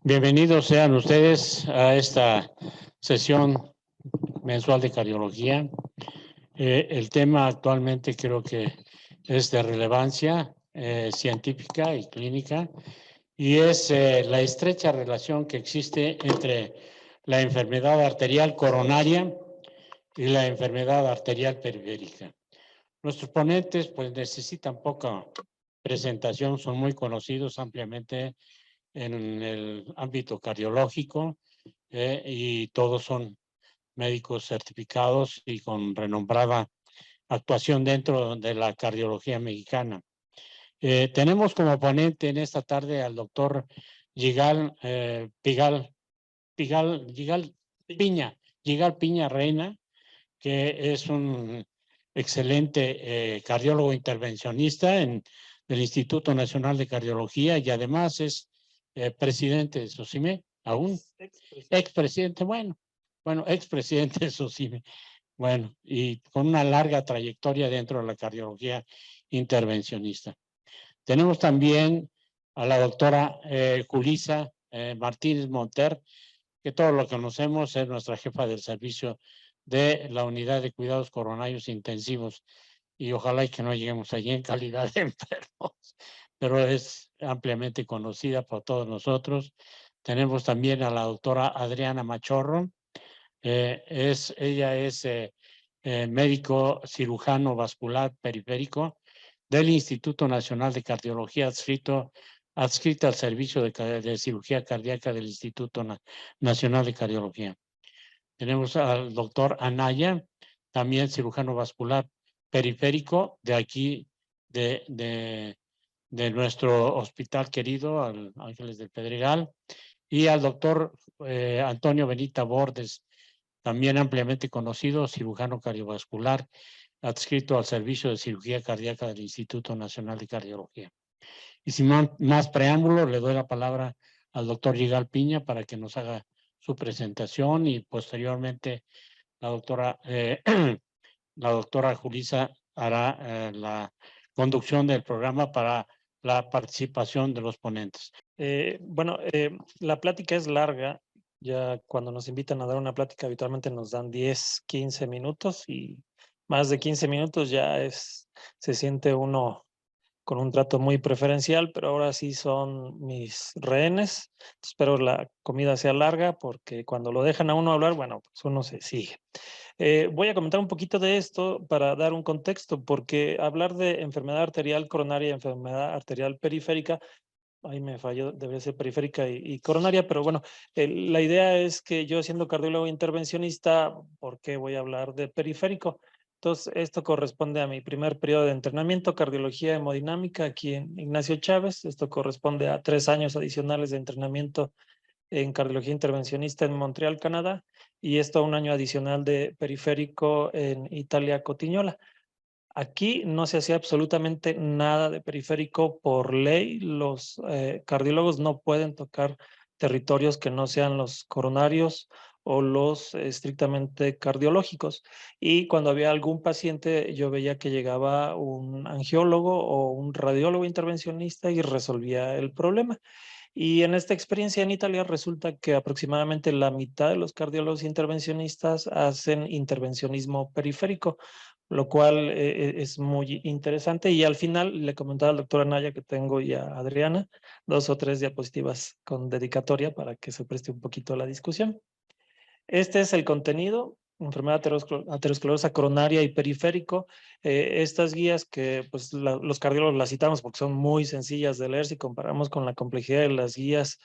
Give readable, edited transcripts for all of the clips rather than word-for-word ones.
Bienvenidos sean ustedes a esta sesión mensual de cardiología. El tema actualmente creo que es de relevancia científica y clínica y es la estrecha relación que existe entre la enfermedad arterial coronaria y la enfermedad arterial periférica. Nuestros ponentes pues necesitan poca presentación, son muy conocidos ampliamente en el ámbito cardiológico y todos son médicos certificados y con renombrada actuación dentro de la cardiología mexicana. Tenemos como ponente en esta tarde al doctor Yigal Piña Reina, que es un excelente cardiólogo intervencionista del Instituto Nacional de Cardiología y además es presidente de SOCIME, aún expresidente, bueno, expresidente de SOCIME, bueno, y con una larga trayectoria dentro de la cardiología intervencionista. Tenemos también a la doctora Julisa Martínez Monter, que todos lo conocemos, es nuestra jefa del servicio de la unidad de cuidados coronarios intensivos y ojalá y que no lleguemos allí en calidad de enfermos, pero es ampliamente conocida por todos nosotros. Tenemos también a la doctora Adriana Machorro, ella es médico cirujano vascular periférico del Instituto Nacional de Cardiología adscrita al servicio de cirugía cardíaca del Instituto Nacional de Cardiología. Tenemos al doctor Anaya, también cirujano vascular periférico de aquí, de nuestro hospital querido, al Ángeles del Pedregal, y al doctor Antonio Benita Bordes, también ampliamente conocido, cirujano cardiovascular, adscrito al servicio de cirugía cardíaca del Instituto Nacional de Cardiología. Y sin más preámbulos, le doy la palabra al doctor Yigal Piña para que nos haga su presentación y posteriormente la doctora, la doctora Julisa hará la conducción del programa para la participación de los ponentes. La plática es larga. Ya cuando nos invitan a dar una plática habitualmente nos dan 10, 15 minutos y más de 15 minutos se siente uno con un trato muy preferencial, pero ahora sí son mis rehenes. Espero la comida sea larga porque cuando lo dejan a uno hablar, bueno, pues uno se sigue. Voy a comentar un poquito de esto para dar un contexto, porque hablar de enfermedad arterial coronaria y enfermedad arterial periférica, ahí me falló, debe ser periférica y coronaria, pero bueno, la idea es que yo siendo cardiólogo intervencionista, ¿por qué voy a hablar de periférico? Entonces, esto corresponde a mi primer periodo de entrenamiento, cardiología hemodinámica, aquí en Ignacio Chávez. Esto corresponde a 3 años adicionales de entrenamiento en cardiología intervencionista en Montreal, Canadá, y esto a un año adicional de periférico en Italia, Cotignola. Aquí no se hacía absolutamente nada de periférico por ley. Los cardiólogos no pueden tocar territorios que no sean los coronarios o los estrictamente cardiológicos. Y cuando había algún paciente, yo veía que llegaba un angiólogo o un radiólogo intervencionista y resolvía el problema. Y en esta experiencia en Italia resulta que aproximadamente la mitad de los cardiólogos intervencionistas hacen intervencionismo periférico, lo cual es muy interesante. Y al final le comentaba al doctor Anaya que tengo ya a Adriana 2 o 3 diapositivas con dedicatoria para que se preste un poquito a la discusión. Este es el contenido: enfermedad aterosclerosa coronaria y periférico. Estas guías que pues los cardiólogos las citamos porque son muy sencillas de leer. Si comparamos con la complejidad de las guías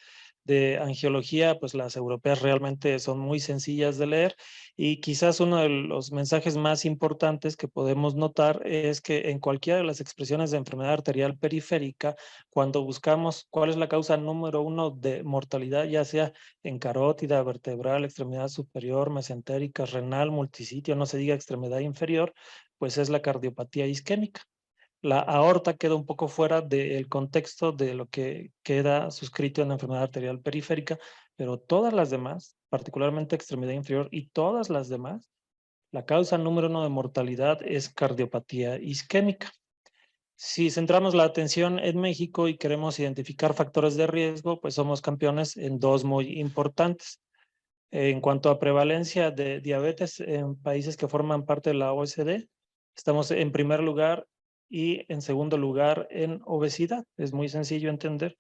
de angiología, pues las europeas realmente son muy sencillas de leer. Y quizás uno de los mensajes más importantes que podemos notar es que en cualquiera de las expresiones de enfermedad arterial periférica, cuando buscamos cuál es la causa número 1 de mortalidad, ya sea en carótida, vertebral, extremidad superior, mesentérica, renal, multisitio, no se diga extremidad inferior, pues es la cardiopatía isquémica. La aorta queda un poco fuera del contexto de lo que queda suscrito en la enfermedad arterial periférica, pero todas las demás, particularmente extremidad inferior y todas las demás, la causa número 1 de mortalidad es cardiopatía isquémica. Si centramos la atención en México y queremos identificar factores de riesgo, pues somos campeones en dos muy importantes. En cuanto a prevalencia de diabetes en países que forman parte de la OECD, estamos en primer lugar y en segundo lugar en obesidad. Es muy sencillo entender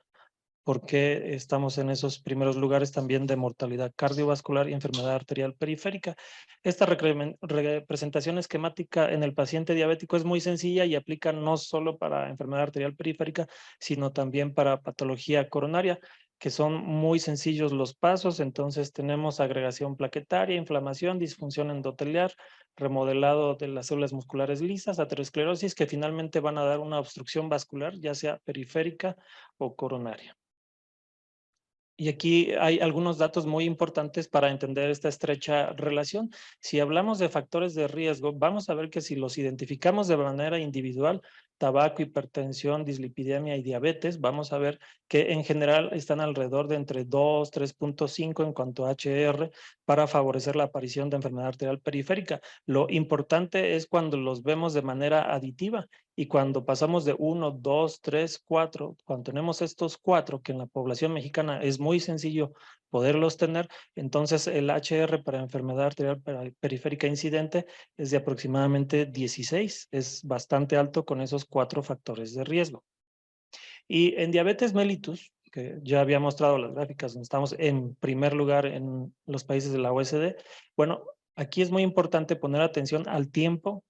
por qué estamos en esos primeros lugares también de mortalidad cardiovascular y enfermedad arterial periférica. Esta representación esquemática en el paciente diabético es muy sencilla y aplica no solo para enfermedad arterial periférica, sino también para patología coronaria, que son muy sencillos los pasos. Entonces tenemos agregación plaquetaria, inflamación, disfunción endotelial, remodelado de las células musculares lisas, aterosclerosis, que finalmente van a dar una obstrucción vascular, ya sea periférica o coronaria. Y aquí hay algunos datos muy importantes para entender esta estrecha relación. Si hablamos de factores de riesgo, vamos a ver que si los identificamos de manera individual, tabaco, hipertensión, dislipidemia y diabetes, vamos a ver que en general están alrededor de entre 2, 3.5 en cuanto a HR para favorecer la aparición de enfermedad arterial periférica. Lo importante es cuando los vemos de manera aditiva. Y cuando pasamos de 1, 2, 3, 4, cuando tenemos estos 4, que en la población mexicana es muy sencillo poderlos tener, entonces el HR para enfermedad arterial periférica incidente es de aproximadamente 16. Es bastante alto con esos 4 factores de riesgo. Y en diabetes mellitus, que ya había mostrado las gráficas donde estamos en primer lugar en los países de la OECD, bueno, aquí es muy importante poner atención al tiempo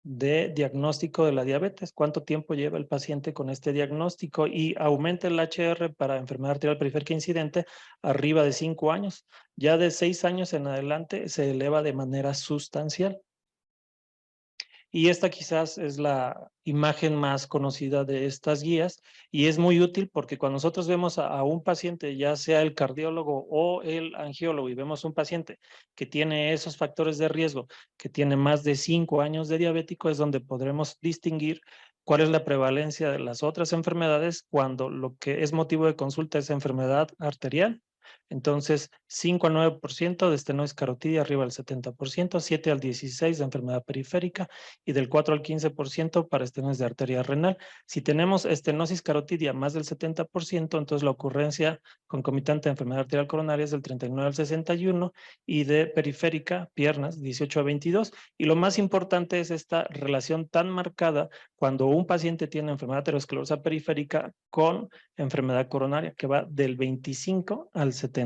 de diagnóstico de la diabetes, cuánto tiempo lleva el paciente con este diagnóstico y aumenta el HR para enfermedad arterial periférica incidente arriba de 5 años. Ya de 6 años en adelante se eleva de manera sustancial. Y esta quizás es la imagen más conocida de estas guías y es muy útil porque cuando nosotros vemos a un paciente, ya sea el cardiólogo o el angiólogo, y vemos un paciente que tiene esos factores de riesgo, que tiene más de 5 años de diabético, es donde podremos distinguir cuál es la prevalencia de las otras enfermedades cuando lo que es motivo de consulta es enfermedad arterial. Entonces, 5 al 9% de estenosis carotidia arriba del 70%, 7 al 16% de enfermedad periférica, y del 4 al 15% para estenosis de arteria renal. Si tenemos estenosis carotidia más del 70%, entonces la ocurrencia concomitante de enfermedad arterial coronaria es del 39 al 61 y de periférica, piernas, 18 a 22. Y lo más importante es esta relación tan marcada cuando un paciente tiene enfermedad aterosclerosa periférica con enfermedad coronaria, que va del 25 al 70%.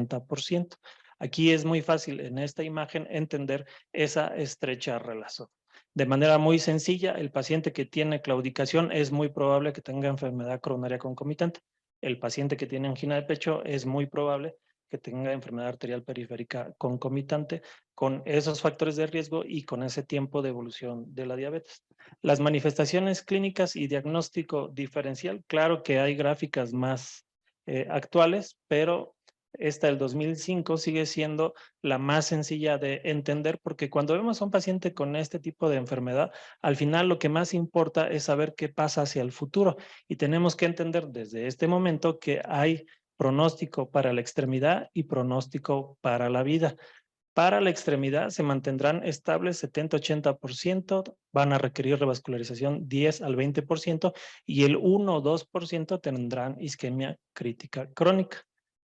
Aquí es muy fácil en esta imagen entender esa estrecha relación. De manera muy sencilla, el paciente que tiene claudicación es muy probable que tenga enfermedad coronaria concomitante. El paciente que tiene angina de pecho es muy probable que tenga enfermedad arterial periférica concomitante con esos factores de riesgo y con ese tiempo de evolución de la diabetes. Las manifestaciones clínicas y diagnóstico diferencial, claro que hay gráficas más actuales, pero esta del 2005 sigue siendo la más sencilla de entender, porque cuando vemos a un paciente con este tipo de enfermedad, al final lo que más importa es saber qué pasa hacia el futuro y tenemos que entender desde este momento que hay pronóstico para la extremidad y pronóstico para la vida. Para la extremidad se mantendrán estables 70-80%, van a requerir revascularización 10 al 20% y el 1 o 2% tendrán isquemia crítica crónica.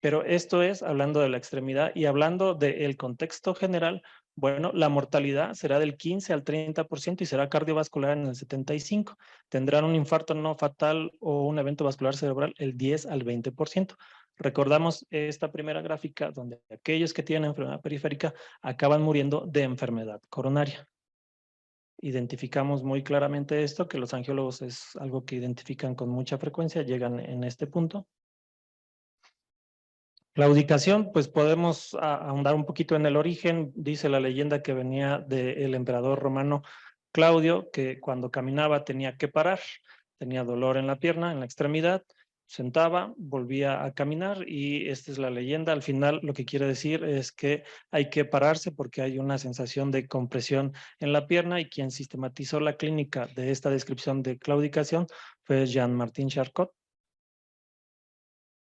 Pero esto es hablando de la extremidad y hablando del contexto general, bueno, la mortalidad será del 15 al 30% y será cardiovascular en el 75%. Tendrán un infarto no fatal o un evento vascular cerebral el 10 al 20%. Recordamos esta primera gráfica donde aquellos que tienen enfermedad periférica acaban muriendo de enfermedad coronaria. Identificamos muy claramente esto, que los angiólogos es algo que identifican con mucha frecuencia, llegan en este punto. Claudicación, pues podemos ahondar un poquito en el origen. Dice la leyenda que venía del emperador romano Claudio, que cuando caminaba tenía que parar, tenía dolor en la pierna, en la extremidad, sentaba, volvía a caminar y esta es la leyenda. Al final lo que quiere decir es que hay que pararse porque hay una sensación de compresión en la pierna y quien sistematizó la clínica de esta descripción de claudicación fue Jean-Martin Charcot.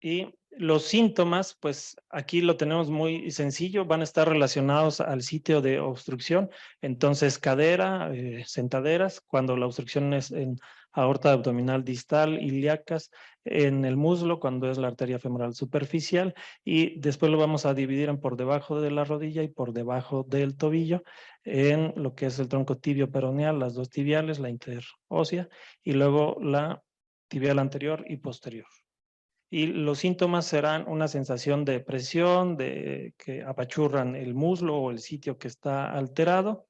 Y Los síntomas, pues aquí lo tenemos muy sencillo, van a estar relacionados al sitio de obstrucción, entonces cadera, sentaderas, cuando la obstrucción es en aorta abdominal distal, ilíacas, en el muslo, cuando es la arteria femoral superficial, y después lo vamos a dividir en por debajo de la rodilla y por debajo del tobillo, en lo que es el tronco tibio peroneal, las dos tibiales, la interósea, y luego la tibial anterior y posterior. Y los síntomas serán una sensación de presión, de que apachurran el muslo o el sitio que está alterado.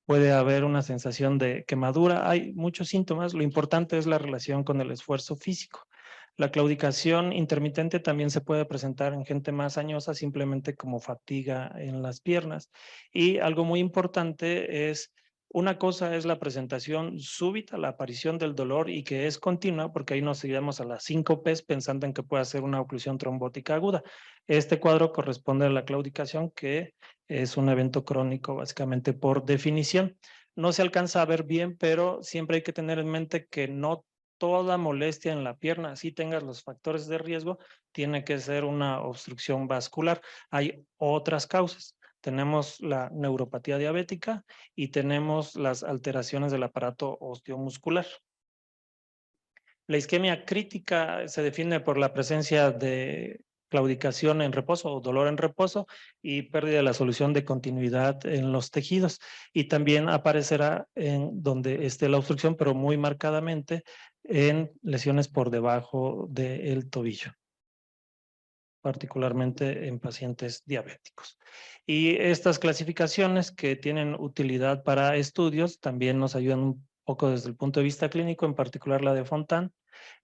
Puede haber una sensación de quemadura. Hay muchos síntomas. Lo importante es la relación con el esfuerzo físico. La claudicación intermitente también se puede presentar en gente más añosa, simplemente como fatiga en las piernas. Y algo muy importante es, una cosa es la presentación súbita, la aparición del dolor y que es continua, porque ahí nos iremos a las síncopes pensando en que puede ser una oclusión trombótica aguda. Este cuadro corresponde a la claudicación, que es un evento crónico básicamente por definición. No se alcanza a ver bien, pero siempre hay que tener en mente que no toda molestia en la pierna, así tengas los factores de riesgo, tiene que ser una obstrucción vascular. Hay otras causas. Tenemos la neuropatía diabética y tenemos las alteraciones del aparato osteomuscular. La isquemia crítica se define por la presencia de claudicación en reposo o dolor en reposo y pérdida de la solución de continuidad en los tejidos. Y también aparecerá en donde esté la obstrucción, pero muy marcadamente en lesiones por debajo del tobillo, particularmente en pacientes diabéticos. Y estas clasificaciones que tienen utilidad para estudios también nos ayudan un poco desde el punto de vista clínico, en particular la de Fontan.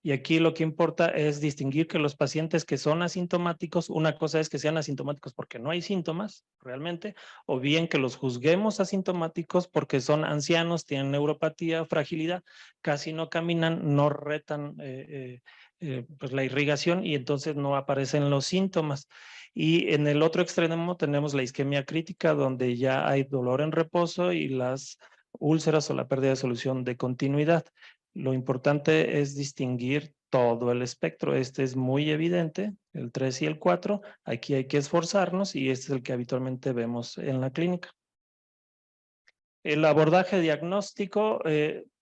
Y aquí lo que importa es distinguir que los pacientes que son asintomáticos, una cosa es que sean asintomáticos porque no hay síntomas realmente, o bien que los juzguemos asintomáticos porque son ancianos, tienen neuropatía, fragilidad, casi no caminan, no retan pues la irrigación y entonces no aparecen los síntomas. Y en el otro extremo tenemos la isquemia crítica, donde ya hay dolor en reposo y las úlceras o la pérdida de solución de continuidad. Lo importante es distinguir todo el espectro. Este es muy evidente, el 3 y el 4. Aquí hay que esforzarnos y este es el que habitualmente vemos en la clínica. El abordaje diagnóstico,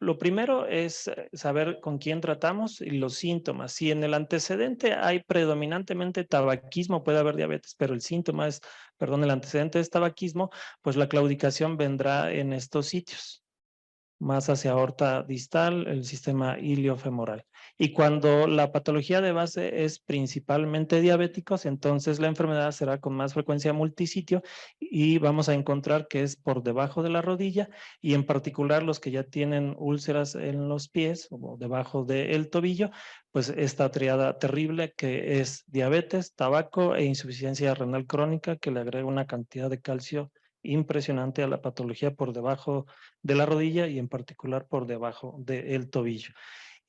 lo primero es saber con quién tratamos y los síntomas. Si en el antecedente hay predominantemente tabaquismo, puede haber diabetes, pero el síntoma es, perdón, el antecedente es tabaquismo, pues la claudicación vendrá en estos sitios, más hacia aorta distal, el sistema iliofemoral. Y cuando la patología de base es principalmente diabéticos, entonces la enfermedad será con más frecuencia multisitio y vamos a encontrar que es por debajo de la rodilla y en particular los que ya tienen úlceras en los pies o debajo del tobillo, pues esta triada terrible que es diabetes, tabaco e insuficiencia renal crónica, que le agrega una cantidad de calcio impresionante a la patología por debajo de la rodilla y en particular por debajo del tobillo.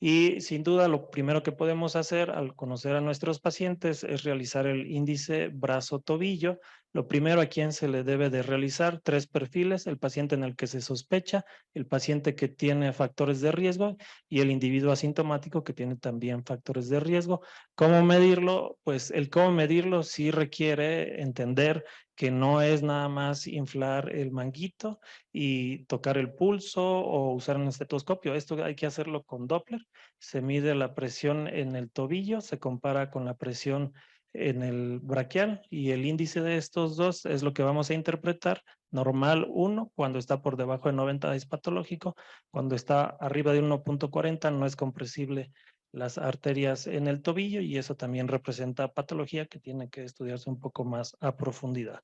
Y sin duda lo primero que podemos hacer al conocer a nuestros pacientes es realizar el índice brazo-tobillo. Lo primero a quien se le debe de realizar 3 perfiles: el paciente en el que se sospecha, el paciente que tiene factores de riesgo y el individuo asintomático que tiene también factores de riesgo. ¿Cómo medirlo? Pues el cómo medirlo sí requiere entender que no es nada más inflar el manguito y tocar el pulso o usar un estetoscopio. Esto hay que hacerlo con Doppler. Se mide la presión en el tobillo, se compara con la presión en el braquial y el índice de estos dos es lo que vamos a interpretar. Normal 1, cuando está por debajo de 90 es patológico, cuando está arriba de 1.40 no es compresible las arterias en el tobillo y eso también representa patología que tiene que estudiarse un poco más a profundidad.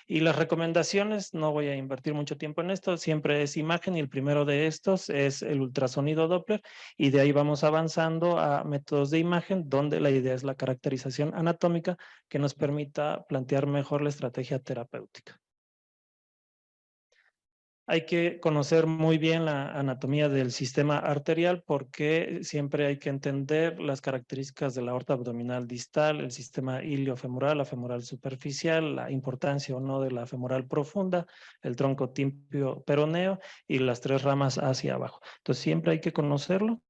Y las recomendaciones, no voy a invertir mucho tiempo en esto, siempre es imagen y el primero de estos es el ultrasonido Doppler y de ahí vamos avanzando a métodos de imagen donde la idea es la caracterización anatómica que nos permita plantear mejor la estrategia terapéutica. Hay que conocer muy bien la anatomía del sistema arterial porque siempre hay que entender las características de la aorta abdominal distal, el sistema iliofemoral, la femoral superficial, la importancia o no de la femoral profunda, el tronco tímpio peroneo y las 3 ramas hacia abajo. Entonces siempre hay que conocerlo.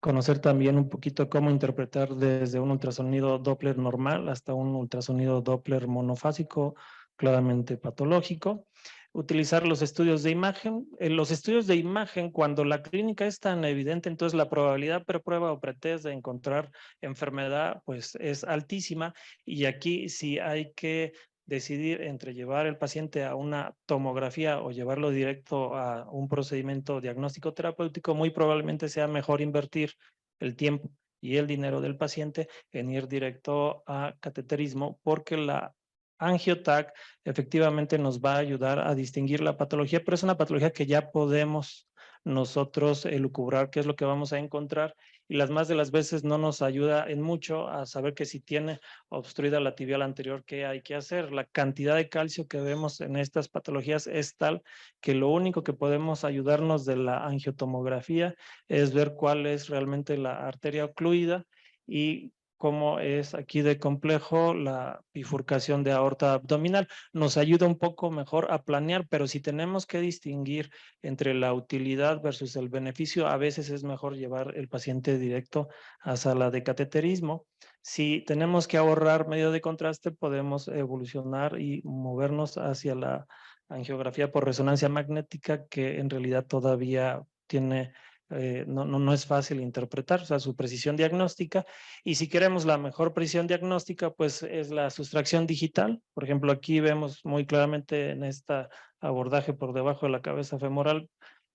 conocer también un poquito cómo interpretar desde un ultrasonido Doppler normal hasta un ultrasonido Doppler monofásico claramente patológico. Utilizar los estudios de imagen. Los estudios de imagen, cuando la clínica es tan evidente, entonces la probabilidad preprueba o pretest de encontrar enfermedad pues es altísima, y aquí sí hay que decidir entre llevar el paciente a una tomografía o llevarlo directo a un procedimiento diagnóstico terapéutico. Muy probablemente sea mejor invertir el tiempo y el dinero del paciente en ir directo a cateterismo, porque la angioTAC efectivamente nos va a ayudar a distinguir la patología, pero es una patología que ya podemos nosotros elucubrar qué es lo que vamos a encontrar, y las más de las veces no nos ayuda en mucho a saber que si tiene obstruida la tibial anterior, ¿qué hay que hacer? La cantidad de calcio que vemos en estas patologías es tal que lo único que podemos ayudarnos de la angiotomografía es ver cuál es realmente la arteria ocluida y cómo es aquí de complejo la bifurcación de aorta abdominal. Nos ayuda un poco mejor a planear, pero si tenemos que distinguir entre la utilidad versus el beneficio, a veces es mejor llevar el paciente directo a sala de cateterismo. Si tenemos que ahorrar medio de contraste, podemos evolucionar y movernos hacia la angiografía por resonancia magnética, que en realidad todavía tiene no es fácil interpretar, o sea, su precisión diagnóstica. Y si queremos la mejor precisión diagnóstica, pues es la sustracción digital. Por ejemplo, aquí vemos muy claramente en este abordaje por debajo de la cabeza femoral,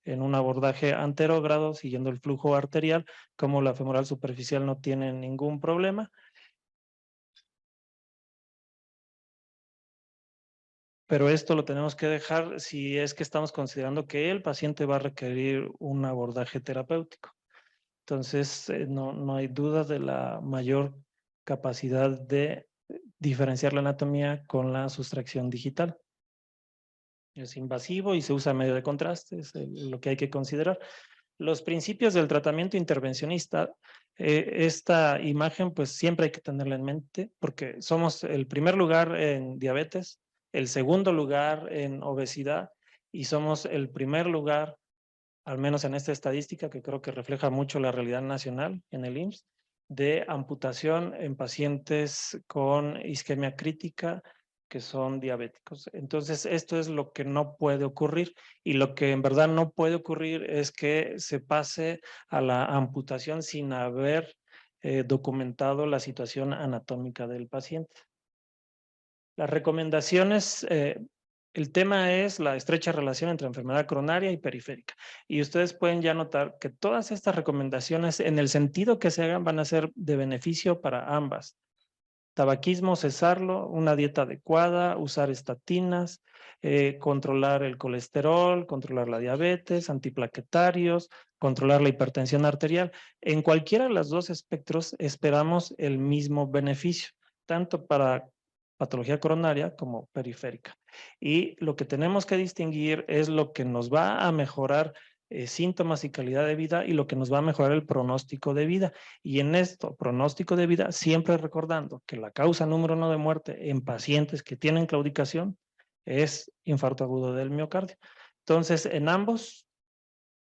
en un abordaje anterógrado, siguiendo el flujo arterial, como la femoral superficial no tiene ningún problema. Pero esto lo tenemos que dejar si es que estamos considerando que el paciente va a requerir un abordaje terapéutico. Entonces, no hay duda de la mayor capacidad de diferenciar la anatomía con la sustracción digital. Es invasivo y se usa medio de contraste, es lo que hay que considerar. Los principios del tratamiento intervencionista, esta imagen pues siempre hay que tenerla en mente, porque somos el primer lugar en diabetes, el segundo lugar en obesidad, y somos el primer lugar, al menos en esta estadística que creo que refleja mucho la realidad nacional en el IMSS, de amputación en pacientes con isquemia crítica que son diabéticos. Entonces, esto es lo que no puede ocurrir, y lo que en verdad no puede ocurrir es que se pase a la amputación sin haber documentado la situación anatómica del paciente. Las recomendaciones, el tema es la estrecha relación entre enfermedad coronaria y periférica. Y ustedes pueden ya notar que todas estas recomendaciones, en el sentido que se hagan, van a ser de beneficio para ambas. Tabaquismo, cesarlo, una dieta adecuada, usar estatinas, controlar el colesterol, controlar la diabetes, antiplaquetarios, controlar la hipertensión arterial. En cualquiera de los dos espectros esperamos el mismo beneficio, tanto para patología coronaria como periférica. Y lo que tenemos que distinguir es lo que nos va a mejorar síntomas y calidad de vida, y lo que nos va a mejorar el pronóstico de vida. Y en esto, pronóstico de vida, siempre recordando que la causa número 1 de muerte en pacientes que tienen claudicación es infarto agudo del miocardio. Entonces, en ambos,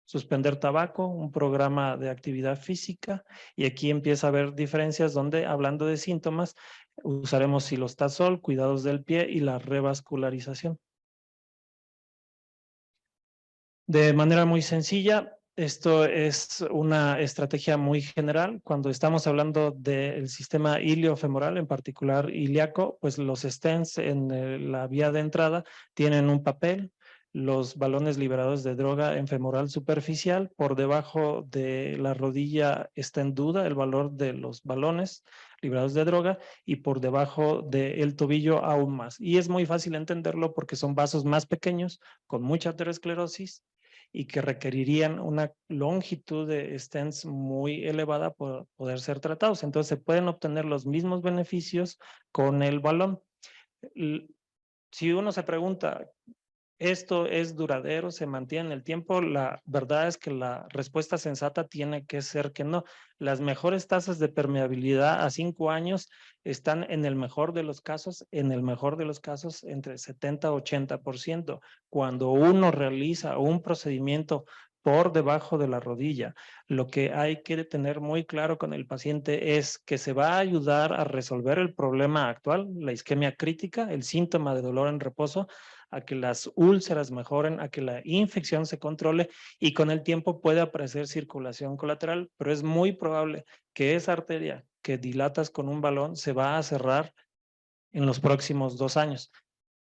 suspender tabaco, un programa de actividad física, y aquí empieza a haber diferencias donde, hablando de síntomas, usaremos silostazol, cuidados del pie y la revascularización. De manera muy sencilla, esto es una estrategia muy general. Cuando estamos hablando del sistema iliofemoral, en particular ilíaco, pues los stents en la vía de entrada tienen un papel. Los balones liberados de droga en femoral superficial, por debajo de la rodilla está en duda el valor de los balones liberados de droga, y por debajo del tobillo aún más. Y es muy fácil entenderlo porque son vasos más pequeños con mucha aterosclerosis y que requerirían una longitud de stents muy elevada para poder ser tratados. Entonces se pueden obtener los mismos beneficios con el balón. Si uno se pregunta, ¿esto es duradero? ¿Se mantiene en el tiempo? La verdad es que la respuesta sensata tiene que ser que no. Las mejores tasas de permeabilidad a 5 años están en el mejor de los casos, entre 70 y 80%. Cuando uno realiza un procedimiento por debajo de la rodilla. Lo que hay que tener muy claro con el paciente es que se va a ayudar a resolver el problema actual, la isquemia crítica, el síntoma de dolor en reposo, a que las úlceras mejoren, a que la infección se controle y con el tiempo puede aparecer circulación colateral, pero es muy probable que esa arteria que dilatas con un balón se va a cerrar en los próximos 2 años.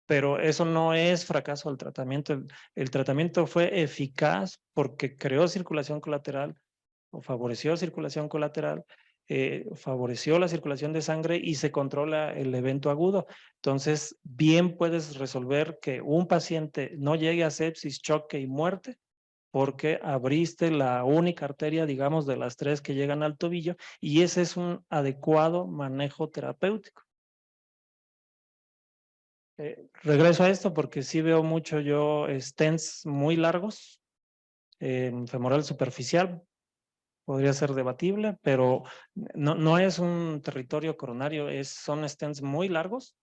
Pero eso no es fracaso del tratamiento. El tratamiento fue eficaz porque creó circulación colateral o favoreció circulación colateral, favoreció la circulación de sangre y se controla el evento agudo. Entonces, bien puedes resolver que un paciente no llegue a sepsis, choque y muerte porque abriste la única arteria, digamos, de las 3 que llegan al tobillo y ese es un adecuado manejo terapéutico. Regreso a esto porque sí veo mucho yo stents muy largos, en femoral superficial, podría ser debatible, pero no es un territorio coronario, son stents muy largos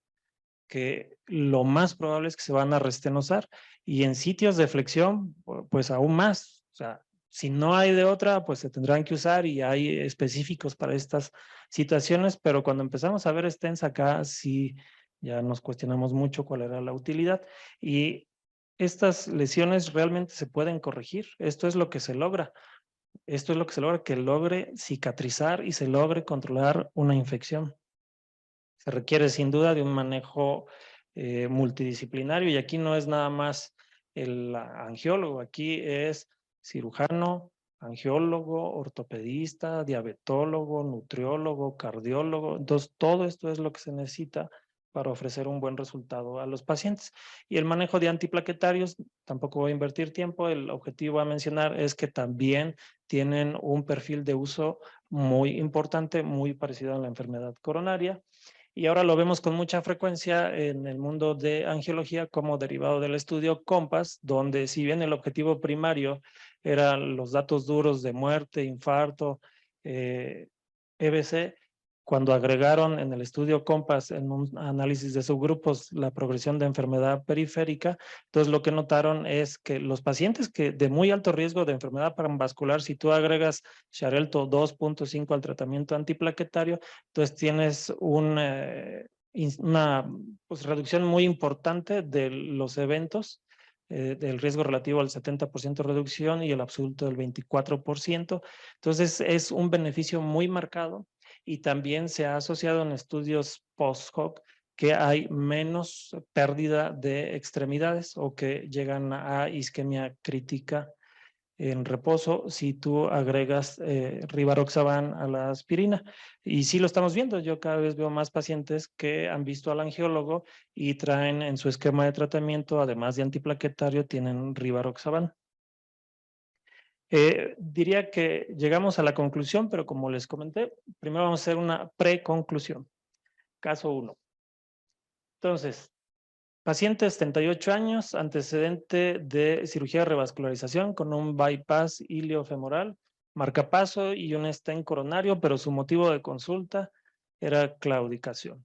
que lo más probable es que se van a restenosar y en sitios de flexión, pues aún más. O sea, si no hay de otra, pues se tendrán que usar y hay específicos para estas situaciones, pero cuando empezamos a ver stents acá, sí ya nos cuestionamos mucho cuál era la utilidad y estas lesiones realmente se pueden corregir. Esto es lo que se logra. Esto es lo que se logra, que logre cicatrizar y se logre controlar una infección. Se requiere sin duda de un manejo multidisciplinario y aquí no es nada más el angiólogo, aquí es cirujano, angiólogo, ortopedista, diabetólogo, nutriólogo, cardiólogo. Entonces, todo esto es lo que se necesita para ofrecer un buen resultado a los pacientes. Y el manejo de antiplaquetarios, tampoco voy a invertir tiempo, el objetivo a mencionar es que también tienen un perfil de uso muy importante, muy parecido a la enfermedad coronaria. Y ahora lo vemos con mucha frecuencia en el mundo de angiología como derivado del estudio COMPASS, donde si bien el objetivo primario eran los datos duros de muerte, infarto, EBC, cuando agregaron en el estudio COMPASS en un análisis de subgrupos la progresión de enfermedad periférica, entonces lo que notaron es que los pacientes que de muy alto riesgo de enfermedad vascular, si tú agregas Xarelto 2.5 al tratamiento antiplaquetario, entonces tienes una pues, reducción muy importante de los eventos, del riesgo relativo al 70% reducción y el absoluto del 24%. Entonces es un beneficio muy marcado y también se ha asociado en estudios post-hoc que hay menos pérdida de extremidades o que llegan a isquemia crítica en reposo si tú agregas rivaroxaban a la aspirina. Y sí lo estamos viendo, yo cada vez veo más pacientes que han visto al angiólogo y traen en su esquema de tratamiento, además de antiplaquetario, tienen rivaroxaban. Diría que llegamos a la conclusión, pero como les comenté, primero vamos a hacer una preconclusión. Caso 1. Entonces, paciente de 78 años, antecedente de cirugía de revascularización con un bypass iliofemoral, marcapaso y un stent coronario, pero su motivo de consulta era claudicación.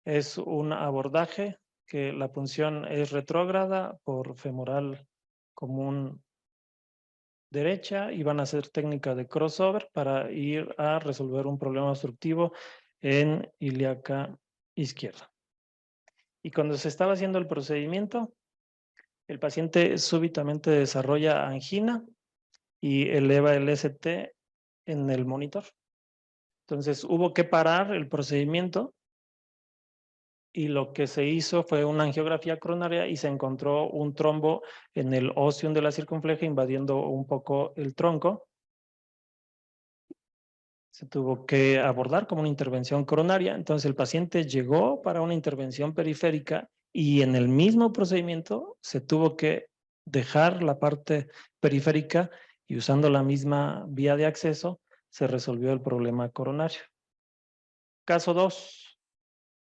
Es un abordaje que la punción es retrógrada por femoral común derecha y van a hacer técnica de crossover para ir a resolver un problema obstructivo en ilíaca izquierda. Y cuando se estaba haciendo el procedimiento, el paciente súbitamente desarrolla angina y eleva el ST en el monitor. Entonces hubo que parar el procedimiento y lo que se hizo fue una angiografía coronaria y se encontró un trombo en el óseum de la circunfleja invadiendo un poco el tronco. Se tuvo que abordar como una intervención coronaria. Entonces el paciente llegó para una intervención periférica y en el mismo procedimiento se tuvo que dejar la parte periférica y usando la misma vía de acceso se resolvió el problema coronario. Caso 2,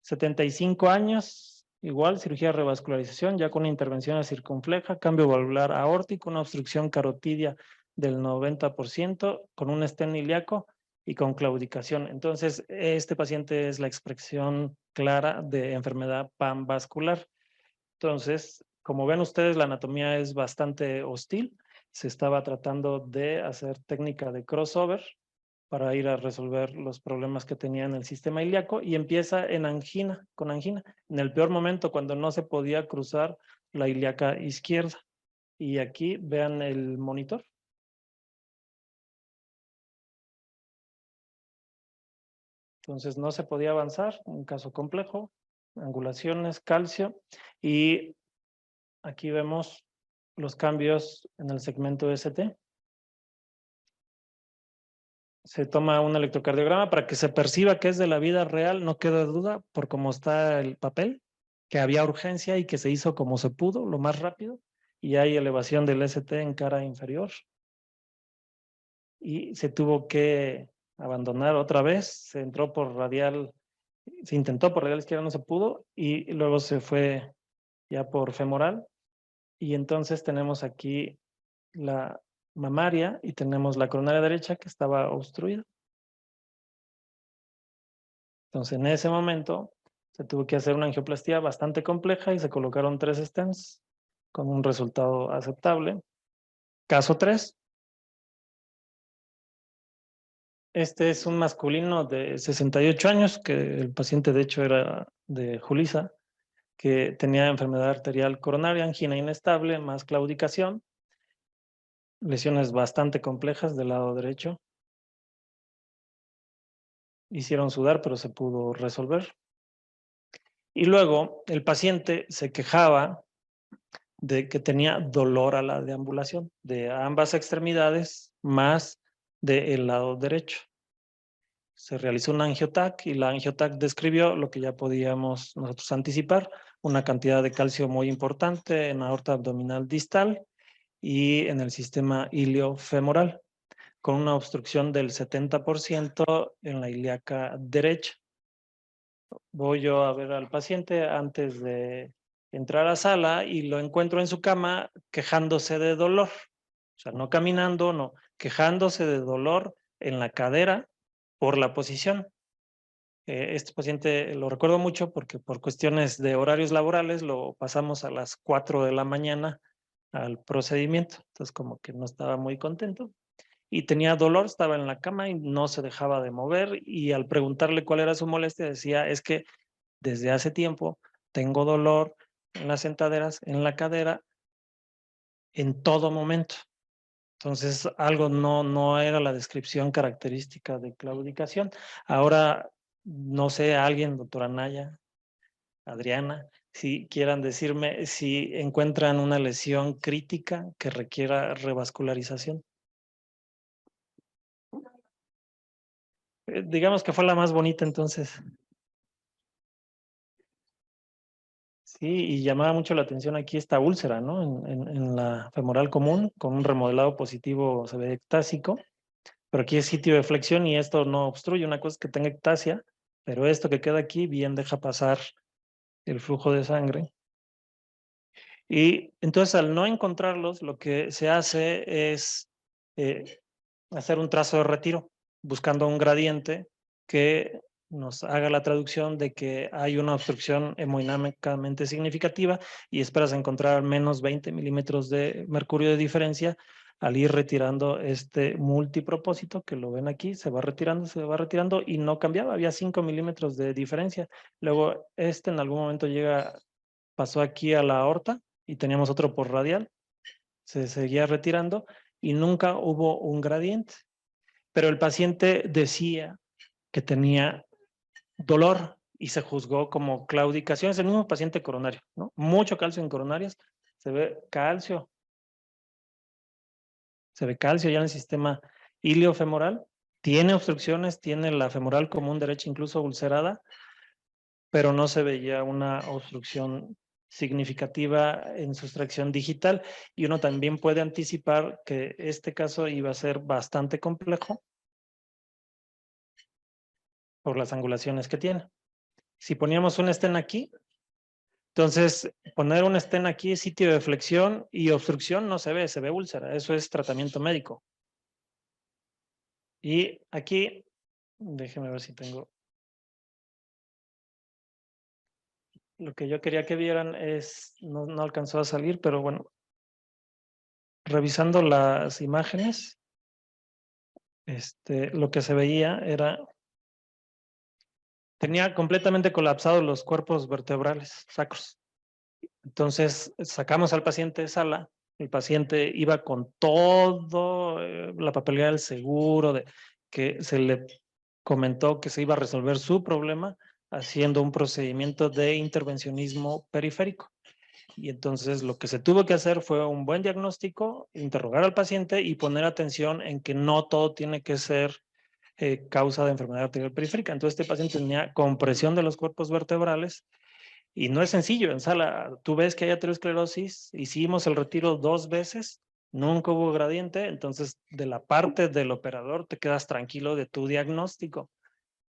75 años, igual cirugía de revascularización, ya con intervención a circunfleja, cambio valvular aórtico, una obstrucción carotidia del 90%, con un stent ilíaco y con claudicación. Entonces, este paciente es la expresión clara de enfermedad panvascular. Entonces, como ven ustedes, la anatomía es bastante hostil se estaba tratando de hacer técnica de crossover para ir a resolver los problemas que tenía en el sistema ilíaco y empieza en angina, con angina, en el peor momento cuando no se podía cruzar la ilíaca izquierda. Y aquí vean el monitor. Entonces no se podía avanzar, un caso complejo, angulaciones, calcio, y aquí vemos los cambios en el segmento ST. Se toma un electrocardiograma para que se perciba que es de la vida real, no queda duda por cómo está el papel, que había urgencia y que se hizo como se pudo, lo más rápido, y hay elevación del ST en cara inferior. Y se tuvo que abandonar otra vez, se entró por radial, se intentó por radial izquierda, no se pudo, y luego se fue ya por femoral, y entonces tenemos aquí la mamaria y tenemos la coronaria derecha que estaba obstruida. Entonces, en ese momento se tuvo que hacer una angioplastía bastante compleja y se colocaron 3 stents con un resultado aceptable. Caso 3. Este es un masculino de 68 años, que el paciente de hecho era de Julissa, que tenía enfermedad arterial coronaria, angina inestable, más claudicación, lesiones bastante complejas del lado derecho. Hicieron sudar, pero se pudo resolver. Y luego el paciente se quejaba de que tenía dolor a la deambulación de ambas extremidades más del lado derecho. Se realizó un angiotac y la angiotac describió lo que ya podíamos nosotros anticipar, una cantidad de calcio muy importante en aorta abdominal distal y en el sistema iliofemoral, con una obstrucción del 70% en la ilíaca derecha. Voy yo a ver al paciente antes de entrar a sala y lo encuentro en su cama quejándose de dolor. O sea, no caminando, no, quejándose de dolor en la cadera por la posición. Este paciente lo recuerdo mucho porque por cuestiones de horarios laborales lo pasamos a las 4 de la mañana al procedimiento. Entonces, como que no estaba muy contento y tenía dolor, estaba en la cama y no se dejaba de mover. Y al preguntarle cuál era su molestia, decía: es que desde hace tiempo tengo dolor en las sentaderas, en la cadera, en todo momento. Entonces, algo no era la descripción característica de claudicación. Ahora, no sé, alguien, doctora Naya, Adriana, si quieran decirme si encuentran una lesión crítica que requiera revascularización. Digamos que fue la más bonita entonces. Sí, y llamaba mucho la atención aquí esta úlcera, ¿no? En la femoral común, con un remodelado positivo, se ve ectásico, pero aquí es sitio de flexión y esto no obstruye. Una cosa es que tenga ectasia, pero esto que queda aquí bien deja pasar el flujo de sangre. Y entonces, al no encontrarlos, lo que se hace es hacer un trazo de retiro, buscando un gradiente que nos haga la traducción de que hay una obstrucción hemodinámicamente significativa y esperas encontrar al menos 20 milímetros de mercurio de diferencia al ir retirando este multipropósito, que lo ven aquí, se va retirando y no cambiaba, había 5 milímetros de diferencia. Luego en algún momento pasó aquí a la aorta y teníamos otro por radial, se seguía retirando y nunca hubo un gradiente. Pero el paciente decía que tenía dolor y se juzgó como claudicación. Es el mismo paciente coronario, ¿no? Mucho calcio en coronarias, se ve calcio ya en el sistema iliofemoral, tiene obstrucciones, tiene la femoral común derecha incluso ulcerada, pero no se veía una obstrucción significativa en sustracción digital y uno también puede anticipar que este caso iba a ser bastante complejo por las angulaciones que tiene. Si poníamos un stent aquí, entonces poner un stent aquí es sitio de flexión y obstrucción no se ve úlcera, eso es tratamiento médico. Y aquí, déjeme ver si tengo. Lo que yo quería que vieran es, no alcanzó a salir, pero bueno, revisando las imágenes, lo que se veía era, tenía completamente colapsados los cuerpos vertebrales sacros. Entonces sacamos al paciente de sala, el paciente iba con todo la papelera del seguro, de que se le comentó que se iba a resolver su problema haciendo un procedimiento de intervencionismo periférico. Y entonces lo que se tuvo que hacer fue un buen diagnóstico, interrogar al paciente y poner atención en que no todo tiene que ser causa de enfermedad arterial periférica. Entonces este paciente tenía compresión de los cuerpos vertebrales y no es sencillo. En sala, tú ves que hay aterosclerosis, hicimos el retiro 2 veces, nunca hubo gradiente, entonces de la parte del operador te quedas tranquilo de tu diagnóstico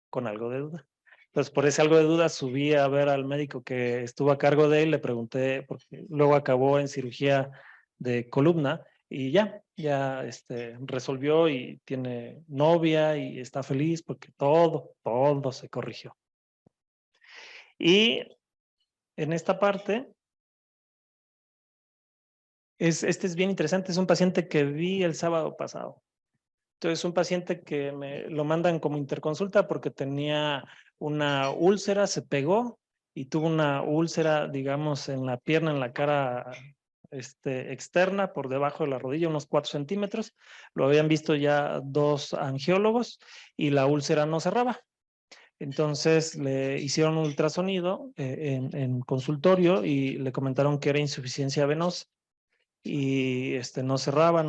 con algo de duda. Entonces, por ese algo de duda, subí a ver al médico que estuvo a cargo de él, le pregunté, porque luego acabó en cirugía de columna y ya resolvió y tiene novia y está feliz porque todo se corrigió. Y en esta parte, este es bien interesante, es un paciente que vi el sábado pasado. Entonces, un paciente que me lo mandan como interconsulta porque tenía una úlcera, se pegó y tuvo una úlcera, digamos, en la pierna, en la cara externa, por debajo de la rodilla, unos 4 centímetros. Lo habían visto ya 2 angiólogos y la úlcera no cerraba. Entonces le hicieron un ultrasonido en consultorio y le comentaron que era insuficiencia venosa y no cerraba.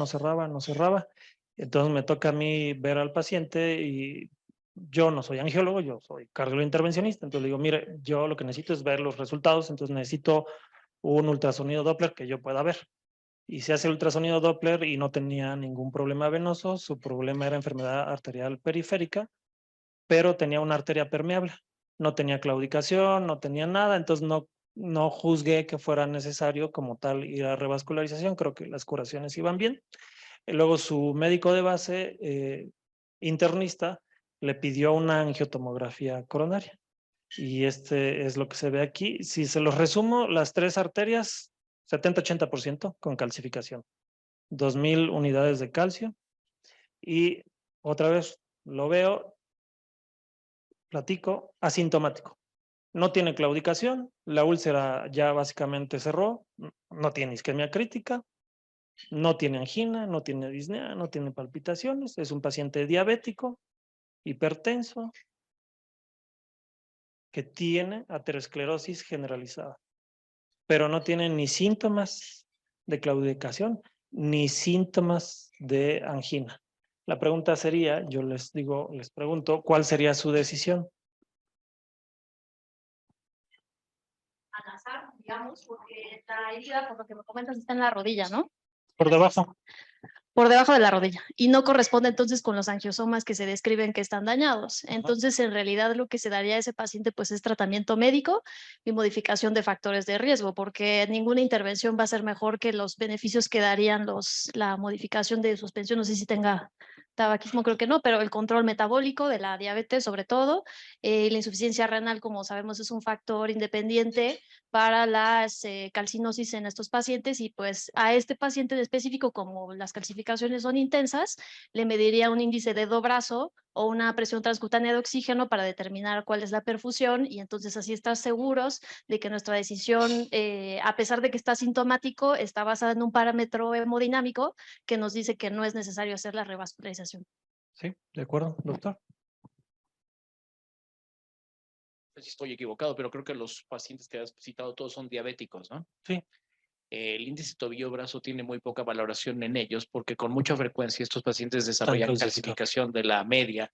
Entonces me toca a mí ver al paciente y yo no soy angiólogo, yo soy cardiólogo intervencionista. Entonces le digo, mire, yo lo que necesito es ver los resultados, entonces necesito un ultrasonido Doppler que yo pueda ver. Y se hace el ultrasonido Doppler y no tenía ningún problema venoso, su problema era enfermedad arterial periférica, pero tenía una arteria permeable. No tenía claudicación, no tenía nada, entonces no juzgué que fuera necesario como tal ir a revascularización, creo que las curaciones iban bien. Y luego su médico de base, internista, le pidió una angiotomografía coronaria. Y es lo que se ve aquí. Si se los resumo, las 3 arterias, 70-80% con calcificación. 2000 unidades de calcio. Y otra vez lo veo, platico, asintomático. No tiene claudicación, la úlcera ya básicamente cerró, no tiene isquemia crítica, no tiene angina, no tiene disnea, no tiene palpitaciones, es un paciente diabético, hipertenso, que tiene aterosclerosis generalizada, pero no tiene ni síntomas de claudicación ni síntomas de angina. La pregunta sería, yo les pregunto, ¿cuál sería su decisión? Al azar, digamos, porque la herida, por lo que me comentas, está en la rodilla, ¿no? Por debajo. Por debajo de la rodilla y no corresponde entonces con los angiosomas que se describen que están dañados. Entonces, en realidad lo que se daría a ese paciente pues es tratamiento médico y modificación de factores de riesgo, porque ninguna intervención va a ser mejor que los beneficios que darían la modificación de suspensión. No sé si tenga tabaquismo, creo que no, pero el control metabólico de la diabetes sobre todo, la insuficiencia renal, como sabemos, es un factor independiente para las calcinosis en estos pacientes y pues a este paciente en específico, como las calcificaciones son intensas, le mediría un índice de dobrazo o una presión transcutánea de oxígeno para determinar cuál es la perfusión y entonces así estar seguros de que nuestra decisión, a pesar de que está sintomático, está basada en un parámetro hemodinámico que nos dice que no es necesario hacer la revascularización. Sí, de acuerdo, doctor. Si estoy equivocado, pero creo que los pacientes que has citado todos son diabéticos, ¿no? Sí. El índice tobillo-brazo tiene muy poca valoración en ellos porque con mucha frecuencia estos pacientes desarrollan calcificación de la media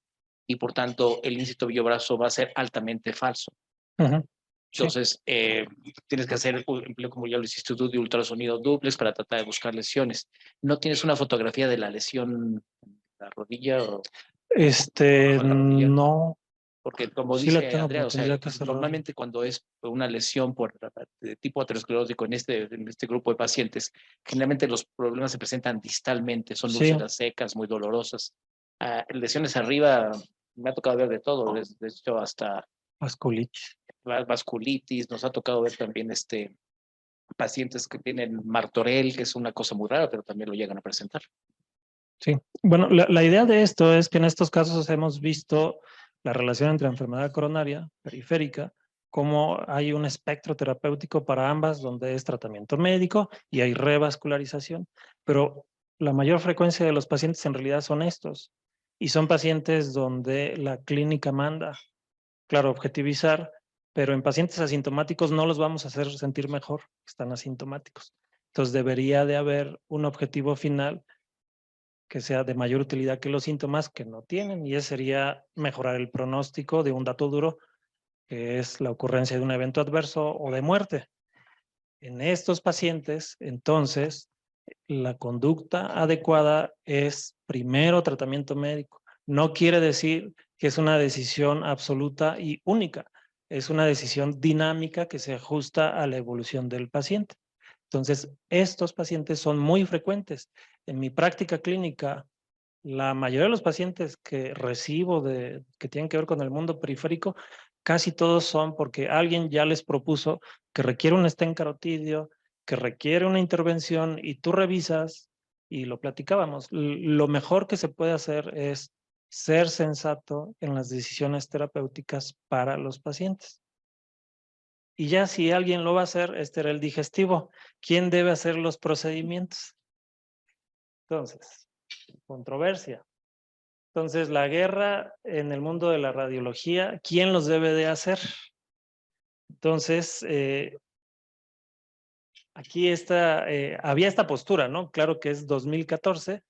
y por tanto el índice tobillo-brazo va a ser altamente falso. Entonces, tienes que hacer un empleo, como ya lo hiciste tú, de ultrasonido duplex para tratar de buscar lesiones. ¿No tienes una fotografía de la lesión en la rodilla? O No. Porque como Sí la dice tengo, Andrea, pero o sea, tendría que cerrar. normalmente cuando es una lesión de tipo aterosclerótico en este grupo de pacientes, generalmente los problemas se presentan distalmente, son Sí. úlceras secas, muy dolorosas. Lesiones arriba, me ha tocado ver de todo, de hecho hasta Vasculitis. vasculitis, nos ha tocado ver también pacientes que tienen martorell, que es una cosa muy rara, pero también lo llegan a presentar. Sí, bueno, la idea de esto es que en estos casos hemos visto la relación entre enfermedad coronaria periférica, como hay un espectro terapéutico para ambas, donde es tratamiento médico y hay revascularización, pero la mayor frecuencia de los pacientes en realidad son estos, y son pacientes donde la clínica manda, claro, objetivizar, pero en pacientes asintomáticos no los vamos a hacer sentir mejor, están asintomáticos. Entonces debería de haber un objetivo final que sea de mayor utilidad que los síntomas que no tienen, y ese sería mejorar el pronóstico de un dato duro, que es la ocurrencia de un evento adverso o de muerte. En estos pacientes, entonces, la conducta adecuada es primero tratamiento médico. No quiere decir que es una decisión absoluta y única, es una decisión dinámica que se ajusta a la evolución del paciente. Entonces, estos pacientes son muy frecuentes. En mi práctica clínica, la mayoría de los pacientes que recibo que tienen que ver con el mundo periférico, casi todos son porque alguien ya les propuso que requiere un stent carotidio, que requiere una intervención, y tú revisas y lo platicábamos. Lo mejor que se puede hacer es ser sensato en las decisiones terapéuticas para los pacientes. Y ya si alguien lo va a hacer, este era el digestivo. ¿Quién debe hacer los procedimientos? Entonces, controversia. Entonces, la guerra en el mundo de la radiología, ¿quién los debe de hacer? Entonces, aquí había esta postura, ¿no? Claro que es 2014,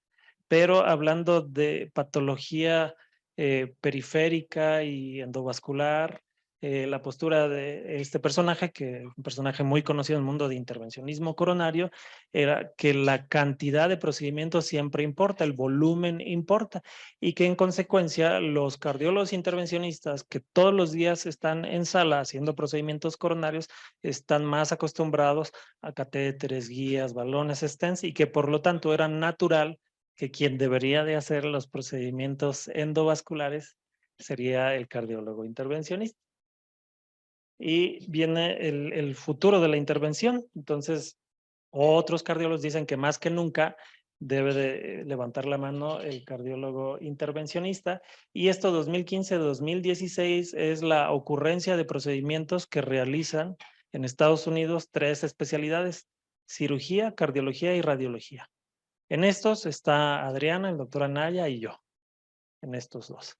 pero hablando de patología periférica y endovascular, la postura de este personaje, que es un personaje muy conocido en el mundo de intervencionismo coronario, era que la cantidad de procedimientos siempre importa, el volumen importa, y que en consecuencia los cardiólogos intervencionistas que todos los días están en sala haciendo procedimientos coronarios están más acostumbrados a catéteres, guías, balones, stents, y que por lo tanto era natural que quien debería de hacer los procedimientos endovasculares sería el cardiólogo intervencionista. Y viene el futuro de la intervención. Entonces, otros cardiólogos dicen que más que nunca debe de levantar la mano el cardiólogo intervencionista. Y esto 2015-2016 es la ocurrencia de procedimientos que realizan en Estados Unidos 3 especialidades: cirugía, cardiología y radiología. En estos está Adriana, el doctor Anaya y yo, en estos 2.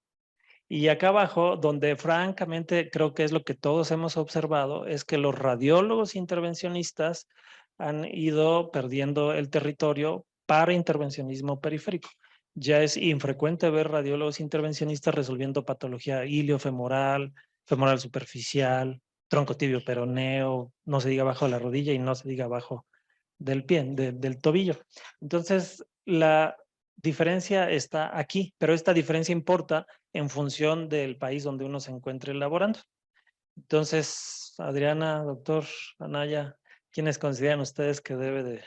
Y acá abajo, donde francamente creo que es lo que todos hemos observado, es que los radiólogos intervencionistas han ido perdiendo el territorio para intervencionismo periférico. Ya es infrecuente ver radiólogos intervencionistas resolviendo patología iliofemoral, femoral superficial, tronco tibio peroneo, no se diga abajo de la rodilla y no se diga abajo del pie, del tobillo. Entonces, la diferencia está aquí, pero esta diferencia importa en función del país donde uno se encuentre laborando. Entonces, Adriana, doctor Anaya, ¿quiénes consideran ustedes que debe de?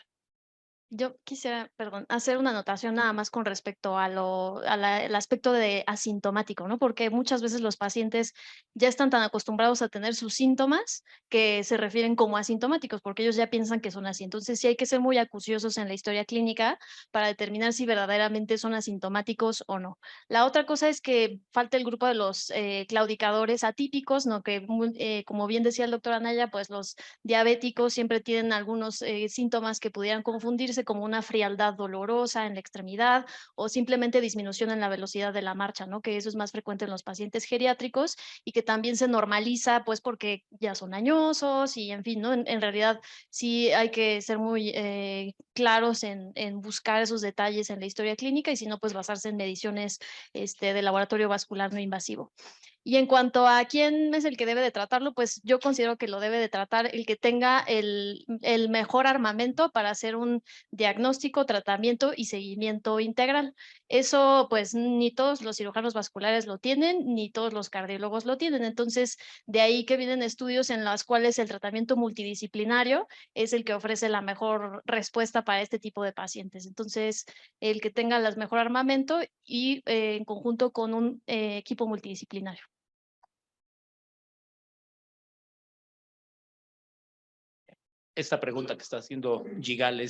Yo quisiera, perdón, hacer una anotación nada más con respecto a el aspecto de asintomático, ¿no? Porque muchas veces los pacientes ya están tan acostumbrados a tener sus síntomas que se refieren como asintomáticos, porque ellos ya piensan que son así. Entonces, sí hay que ser muy acuciosos en la historia clínica para determinar si verdaderamente son asintomáticos o no. La otra cosa es que falta el grupo de los claudicadores atípicos, ¿no? Que, como bien decía el doctor Anaya, pues los diabéticos siempre tienen algunos síntomas que pudieran confundirse como una frialdad dolorosa en la extremidad o simplemente disminución en la velocidad de la marcha, ¿no? Que eso es más frecuente en los pacientes geriátricos y que también se normaliza pues porque ya son añosos y en fin, ¿no? En realidad sí hay que ser muy claros en buscar esos detalles en la historia clínica y si no pues basarse en mediciones de laboratorio vascular no invasivo. Y en cuanto a quién es el que debe de tratarlo, pues yo considero que lo debe de tratar el que tenga el mejor armamento para hacer un diagnóstico, tratamiento y seguimiento integral. Eso pues ni todos los cirujanos vasculares lo tienen, ni todos los cardiólogos lo tienen. Entonces, de ahí que vienen estudios en los cuales el tratamiento multidisciplinario es el que ofrece la mejor respuesta para este tipo de pacientes. Entonces, el que tenga el mejor armamento y en conjunto con un equipo multidisciplinario. esta pregunta que está haciendo Yigal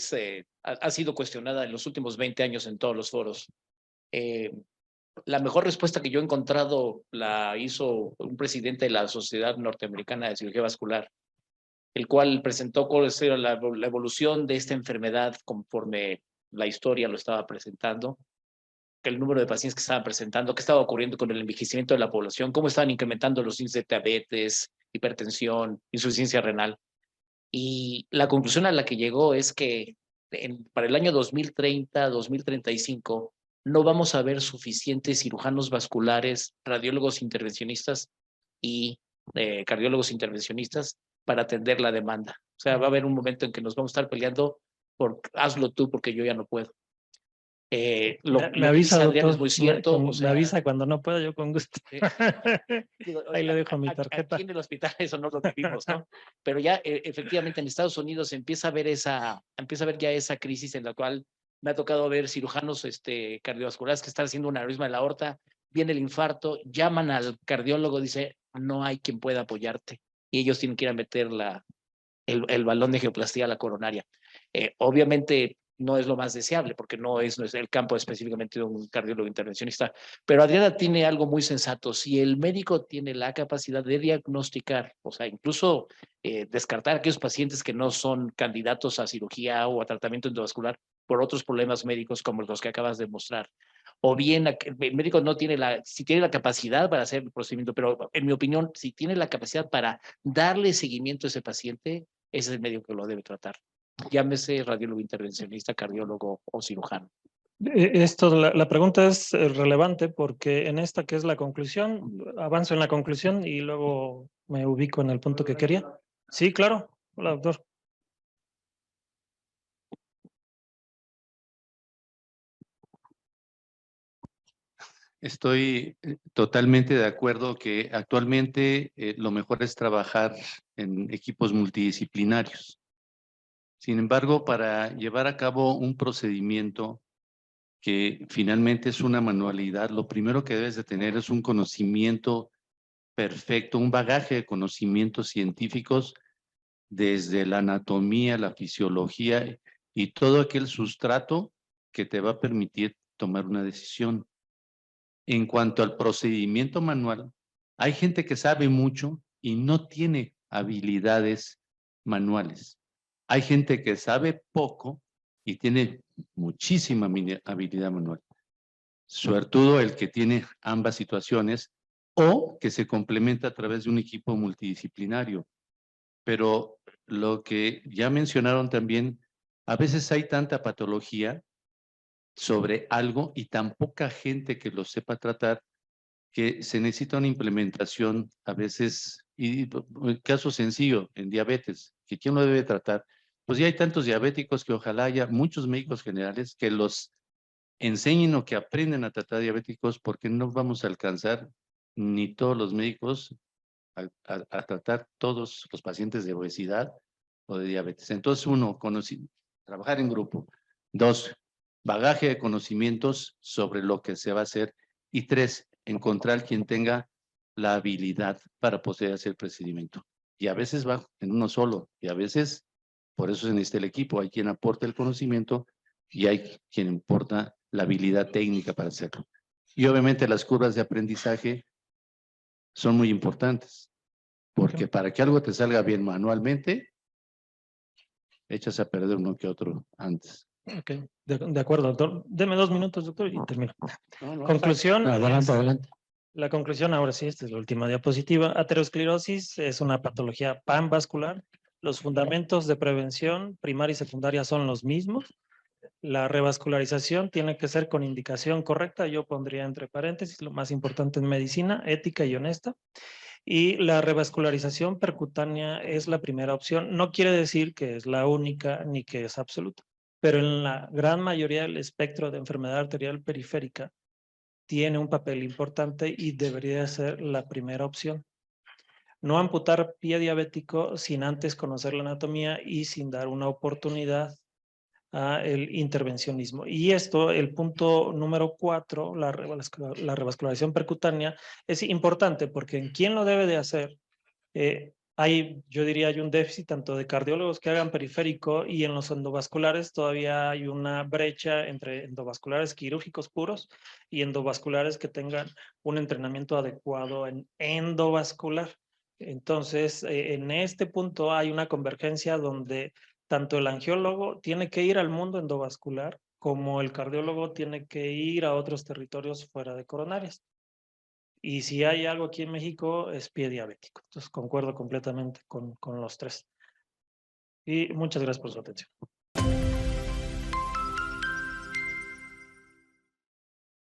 ha sido cuestionada en los últimos 20 años en todos los foros. La mejor respuesta que yo he encontrado la hizo un presidente de la Sociedad Norteamericana de Cirugía Vascular, el cual presentó cuál era la evolución de esta enfermedad conforme la historia lo estaba presentando, que el número de pacientes que estaban presentando, qué estaba ocurriendo con el envejecimiento de la población, cómo estaban incrementando los índices de diabetes, hipertensión, insuficiencia renal. Y la conclusión a la que llegó es que para el año 2030, 2035, no vamos a ver suficientes cirujanos vasculares, radiólogos intervencionistas y cardiólogos intervencionistas para atender la demanda. O sea, va a haber un momento en que nos vamos a estar peleando por hazlo tú porque yo ya no puedo. Me avisa, Adrián, doctor, es muy cierto. me avisa cuando no pueda, yo con gusto. Ahí le dejo mi tarjeta. Aquí en el hospital eso no lo vivimos, ¿no? Pero ya efectivamente en Estados Unidos empieza a ver ya esa crisis en la cual me ha tocado ver cirujanos cardiovasculares que están haciendo un aneurisma de la aorta, viene el infarto, llaman al cardiólogo, dice, no hay quien pueda apoyarte. Y ellos tienen que ir a meter el balón de angioplastía a la coronaria. Obviamente no es lo más deseable porque no es el campo específicamente de un cardiólogo intervencionista, pero Adriana tiene algo muy sensato. Si el médico tiene la capacidad de diagnosticar, o sea, incluso descartar aquellos pacientes que no son candidatos a cirugía o a tratamiento endovascular por otros problemas médicos como los que acabas de mostrar, o bien el médico no tiene si tiene la capacidad para hacer el procedimiento, pero en mi opinión, si tiene la capacidad para darle seguimiento a ese paciente, ese es el médico que lo debe tratar. Llámese radiólogo intervencionista, cardiólogo o cirujano. La pregunta es relevante porque en esta que es la conclusión, avanzo en la conclusión y luego me ubico en el punto que quería. Sí, claro. Hola, doctor. Estoy totalmente de acuerdo que actualmente lo mejor es trabajar en equipos multidisciplinarios. Sin embargo, para llevar a cabo un procedimiento que finalmente es una manualidad, lo primero que debes de tener es un conocimiento perfecto, un bagaje de conocimientos científicos desde la anatomía, la fisiología y todo aquel sustrato que te va a permitir tomar una decisión. En cuanto al procedimiento manual, hay gente que sabe mucho y no tiene habilidades manuales. Hay gente que sabe poco y tiene muchísima habilidad manual. Suertudo el que tiene ambas situaciones o que se complementa a través de un equipo multidisciplinario. Pero lo que ya mencionaron también, a veces hay tanta patología sobre algo y tan poca gente que lo sepa tratar que se necesita una implementación a veces, y caso sencillo, en diabetes, que ¿quién lo debe tratar? Pues ya hay tantos diabéticos que ojalá haya muchos médicos generales que los enseñen o que aprenden a tratar diabéticos porque no vamos a alcanzar ni todos los médicos a tratar todos los pacientes de obesidad o de diabetes. Entonces, uno, trabajar en grupo. Dos, bagaje de conocimientos sobre lo que se va a hacer. Y tres, encontrar quien tenga la habilidad para poder hacer el procedimiento. Y a veces va en uno solo, y a veces, por eso se necesita el equipo, hay quien aporta el conocimiento y hay quien aporta la habilidad técnica para hacerlo. Y obviamente las curvas de aprendizaje son muy importantes, porque para que algo te salga bien manualmente, echas a perder uno que otro antes. Ok, de acuerdo, doctor. Deme 2 minutos, doctor, y termino. Conclusión. Adelante. La conclusión, ahora sí, esta es la última diapositiva. Aterosclerosis es una patología panvascular. Los fundamentos de prevención primaria y secundaria son los mismos. La revascularización tiene que ser con indicación correcta. Yo pondría entre paréntesis lo más importante en medicina, ética y honesta. Y la revascularización percutánea es la primera opción. No quiere decir que es la única ni que es absoluta, pero en la gran mayoría del espectro de enfermedad arterial periférica tiene un papel importante y debería ser la primera opción. No amputar pie diabético sin antes conocer la anatomía y sin dar una oportunidad al intervencionismo. Y esto, el punto número 4, la revascularización percutánea, es importante porque en quién lo debe de hacer yo diría, hay un déficit tanto de cardiólogos que hagan periférico y en los endovasculares todavía hay una brecha entre endovasculares quirúrgicos puros y endovasculares que tengan un entrenamiento adecuado en endovascular. Entonces, en este punto hay una convergencia donde tanto el angiólogo tiene que ir al mundo endovascular como el cardiólogo tiene que ir a otros territorios fuera de coronarias. Y si hay algo aquí en México, es pie diabético. Entonces, concuerdo completamente con los tres. Y muchas gracias por su atención.